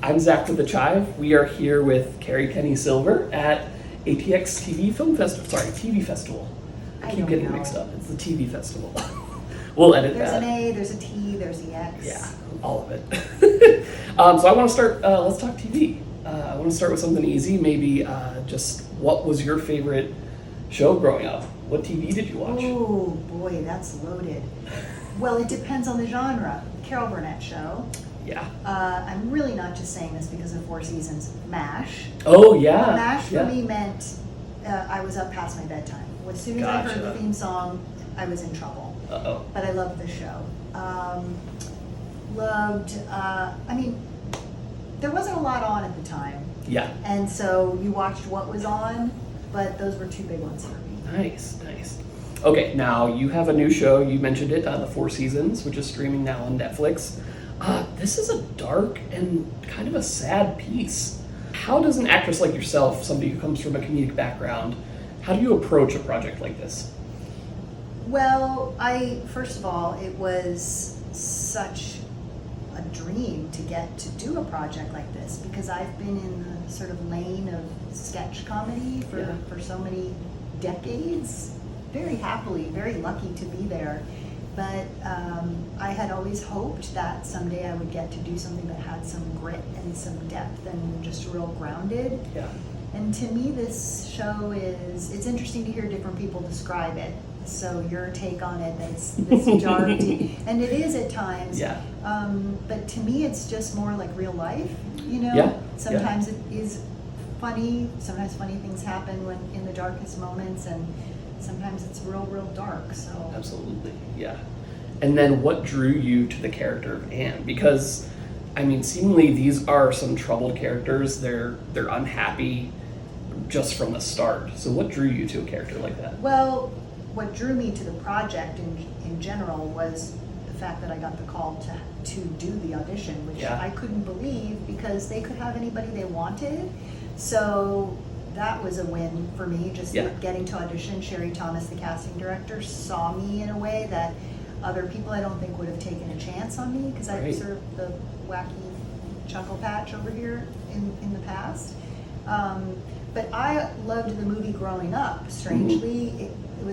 I'm Zach with TheCHIVE. We are here with Kerri Kenney-Silver at ATX TV TV Festival. I keep getting mixed up. It's the TV Festival. We'll edit There's that. There's an A, there's a T, there's the X. Yeah, all of it. So I want to start, let's talk TV. I want to start with something easy, maybe just what was your favorite show growing up? What TV did you watch? Oh boy, that's loaded. Well, it depends on the genre. Carol Burnett show. Yeah. I'm really not just saying this because of Four Seasons. MASH. Oh, yeah. MASH for me meant I was up past my bedtime. As soon as I heard the theme song, I was in trouble. Uh-oh. But I loved the show. There wasn't a lot on at the time. Yeah. And so you watched what was on, but those were two big ones for me. Nice, nice. Okay, now you have a new show. You mentioned it, The Four Seasons, which is streaming now on Netflix. This is a dark and kind of a sad piece. How does an actress like yourself, somebody who comes from a comedic background, how do you approach a project like this? Well, first of all, it was such a dream to get to do a project like this because I've been in the sort of lane of sketch comedy for so many decades. Very happily, very lucky to be there. But I had always hoped that someday I would get to do something that had some grit and some depth and just real grounded. Yeah. And to me, this show it's interesting to hear different people describe it. So your take on it, it's jarring, and it is at times. Yeah. But to me, it's just more like real life, you know? Yeah. Sometimes it is funny, sometimes funny things happen when in the darkest moments, and sometimes it's real dark, so. Absolutely, yeah. And then what drew you to the character of Anne? Because, I mean, seemingly these are some troubled characters. They're unhappy just from the start. So what drew you to a character like that? Well, what drew me to the project in general was the fact that I got the call to do the audition, which I couldn't believe because they could have anybody they wanted. So that was a win for me, just getting to audition. Sherry Thomas, the casting director, saw me in a way that other people I don't think would have taken a chance on me because I sort of the wacky chuckle patch over here in the past. But I loved the movie growing up. Strangely, I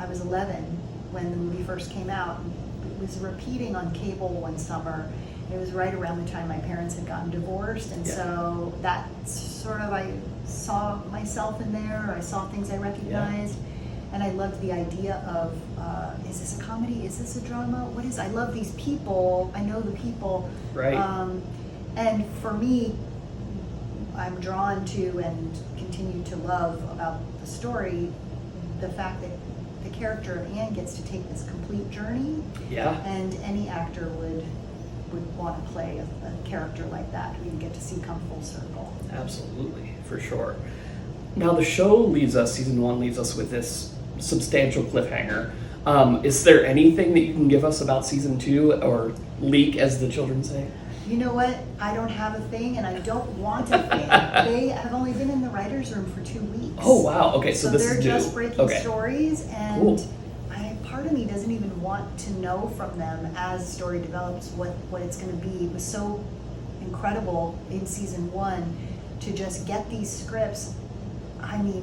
was 11 when the movie first came out. It was repeating on cable one summer. It was right around the time my parents had gotten divorced, and so that sort of I saw myself in there. I saw things I recognized, and I loved the idea of is this a comedy? Is this a drama? What is? I love these people. I know the people. Right. And for me, I'm drawn to and continue to love about the story the fact that the character of Anne gets to take this complete journey. Yeah. And any actor would want to play a character like that who you get to see come full circle. Absolutely, for sure. Now the show season 1 leaves us with this substantial cliffhanger. Is there anything that you can give us about season 2 or leak, as the children say? You know what? I don't have a thing, and I don't want a thing. They have only been in the writer's room for 2 weeks. Oh, wow. Okay, so this they're is new. just breaking stories, and cool. Part of me doesn't even want to know from them as the story develops what it's going to be. It was so incredible in season 1 to just get these scripts. I mean,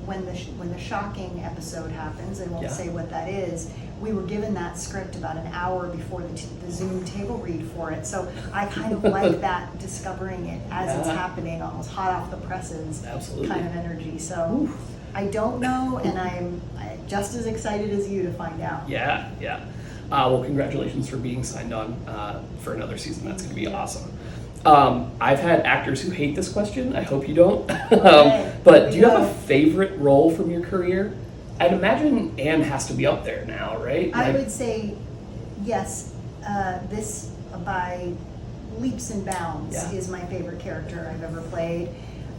when the shocking episode happens, I won't say what that is, we were given that script about an hour before the Zoom table read for it. So I kind of like that, discovering it as it's happening, almost hot off the presses kind of energy. So I don't know, and I'm just as excited as you to find out. Yeah. Well, congratulations for being signed on for another season. That's going to be awesome. I've had actors who hate this question. I hope you don't. But do you have a favorite role from your career? I'd imagine Anne has to be up there now, right? I would say yes. This, by leaps and bounds, is my favorite character I've ever played.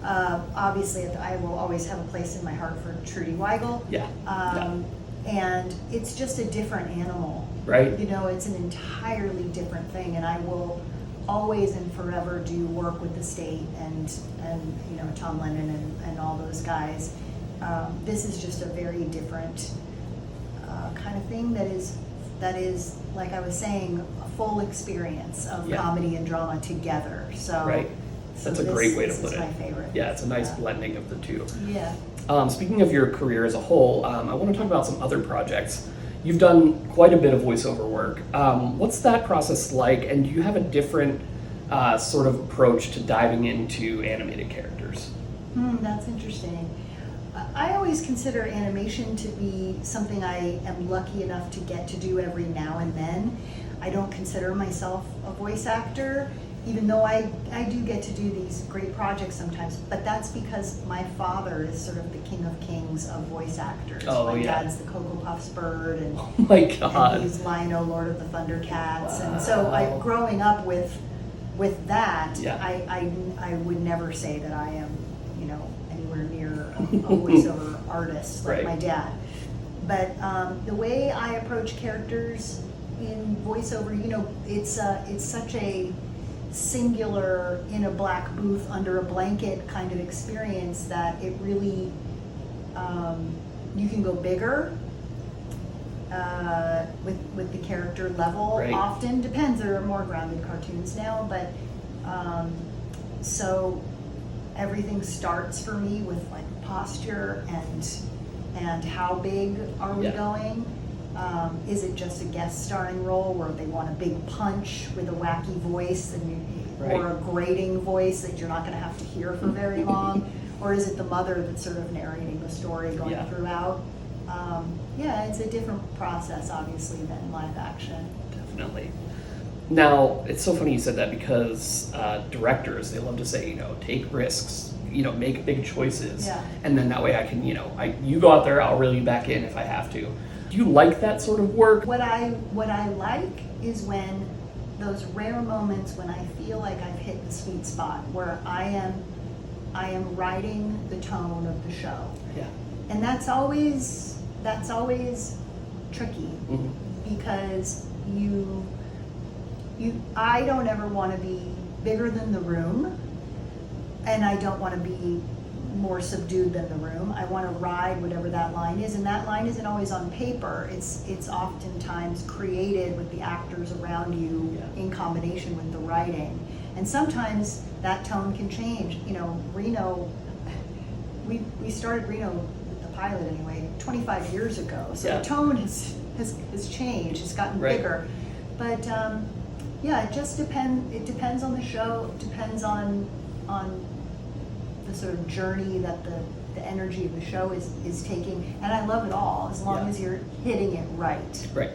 Obviously, I will always have a place in my heart for Trudy Weigel. And it's just a different animal. Right. You know, it's an entirely different thing, and I will always and forever do work with the state and you know, Tom Lennon and all those guys. This is just a very different kind of thing that is, like I was saying, a full experience of comedy and drama together. So That's a great way to put it. This is my favorite. Yeah, it's a nice blending of the two. Yeah. Speaking of your career as a whole, I want to talk about some other projects. You've done quite a bit of voiceover work. What's that process like, and do you have a different sort of approach to diving into animated characters? That's interesting. I always consider animation to be something I am lucky enough to get to do every now and then. I don't consider myself a voice actor, even though I do get to do these great projects sometimes, but that's because my father is sort of the king of kings of voice actors. My dad's the Cocoa Puffs bird, and, oh my God. and he's Lionel, Lord of the Thundercats, and so growing up with that, I would never say that I am, anywhere near a voiceover artist like my dad. But the way I approach characters in voiceover, it's such a singular, in a black booth under a blanket kind of experience that it really, you can go bigger with the character level. Often depends. There are more grounded cartoons now, but so everything starts for me with like posture and how big are we going. Is it just a guest starring role where they want a big punch with a wacky voice or a grating voice that you're not going to have to hear for very long? Or is it the mother that's sort of narrating the story going throughout? It's a different process, obviously, than live action. Definitely. Now, it's so funny you said that because directors, they love to say, take risks, make big choices. And then that way I can, you go out there, I'll reel you back in if I have to. Do you like that sort of work? What I like is when those rare moments when I feel like I've hit the sweet spot where I am writing the tone of the show. Yeah. And that's always tricky because I don't ever want to be bigger than the room, and I don't want to be more subdued than the room. I want to ride whatever that line is, and that line isn't always on paper. It's oftentimes created with the actors around you in combination with the writing. And sometimes that tone can change. Reno, we started Reno, the pilot anyway, 25 years ago. So the tone has changed, it's gotten bigger. But it just depends. It depends on the show. It depends on the sort of journey that the energy of the show is taking. And I love it all, as long as you're hitting it right. Right.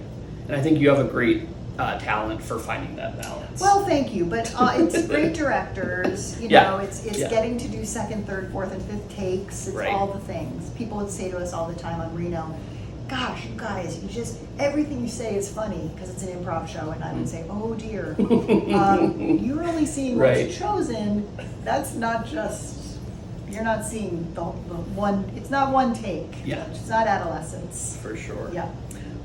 And I think you have a great talent for finding that balance. Well, thank you. But it's great directors. It's getting to do second, third, fourth, and fifth takes. It's all the things. People would say to us all the time on Reno, gosh, you guys, everything you say is funny, because it's an improv show, and I would say, oh dear, you're only seeing what's chosen. That's not just, you're not seeing the one, it's not one take. Yeah. It's not adolescence. For sure. Yeah.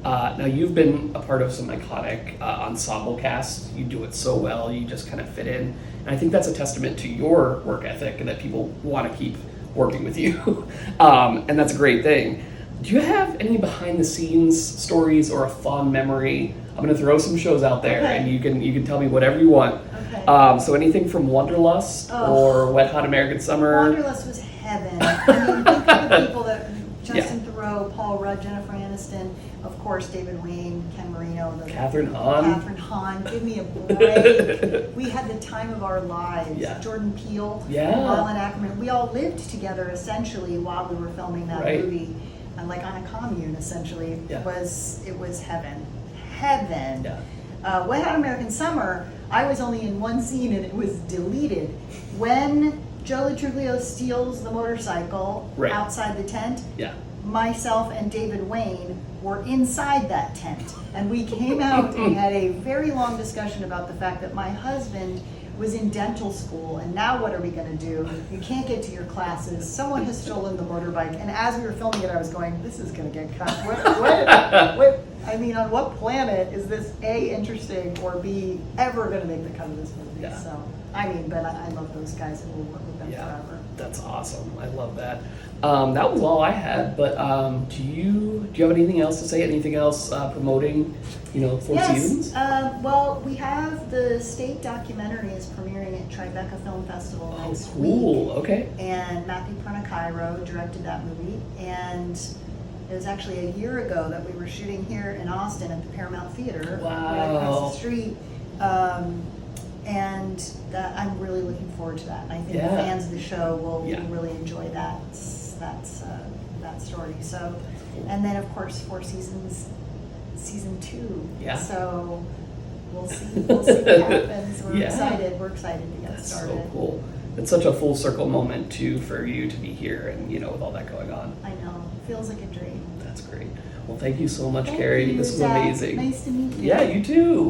Now, you've been a part of some iconic ensemble casts. You do it so well, you just kind of fit in. And I think that's a testament to your work ethic and that people want to keep working with you. And that's a great thing. Do you have any behind-the-scenes stories or a fond memory? I'm going to throw some shows out there, and you can tell me whatever you want. Okay. So anything from Wanderlust or Wet Hot American Summer? Wanderlust was heaven. I mean, think of the people that Justin Theroux, Paul Rudd, Jennifer Aniston, of course, David Wayne, Ken Marino, Catherine Hahn. Give me a break. We had the time of our lives. Yeah. Jordan Peele, Yeah. Alan Ackerman. We all lived together essentially while we were filming that movie. Like on a commune, essentially. Yeah. It was heaven. Heaven. Yeah. Wet Hot American Summer, I was only in one scene and it was deleted. When Joe Latruglio steals the motorcycle outside the tent, myself and David Wayne were inside that tent. And we came out and had a very long discussion about the fact that my husband was in dental school, and now what are we going to do? You can't get to your classes. Someone has stolen the motorbike. And as we were filming it, I was going, this is going to get cut. What? I mean, on what planet is this A, interesting, or B, ever going to make the cut of this movie? Yeah. So I mean, but I love those guys and we'll work with them forever. That's awesome. I love that. That was all I had, but do you have anything else to say? Anything else promoting, Four Seasons? Well, we have the state documentary is premiering at Tribeca Film Festival next week. Cool. Okay. And Matthew Pernicairo directed that movie. And it was actually a year ago that we were shooting here in Austin at the Paramount Theater, right across the street. And that I'm really looking forward to that. And I think the fans of the show will really enjoy that story. So, and then of course Four Seasons season 2. Yeah. So we'll see what happens. We're excited. We're excited to get started. So cool. It's such a full circle moment too for you to be here and with all that going on. I know. Feels like a dream. That's great. Well, thank you so much, Kerri. This was amazing. Nice to meet you. Yeah, you too.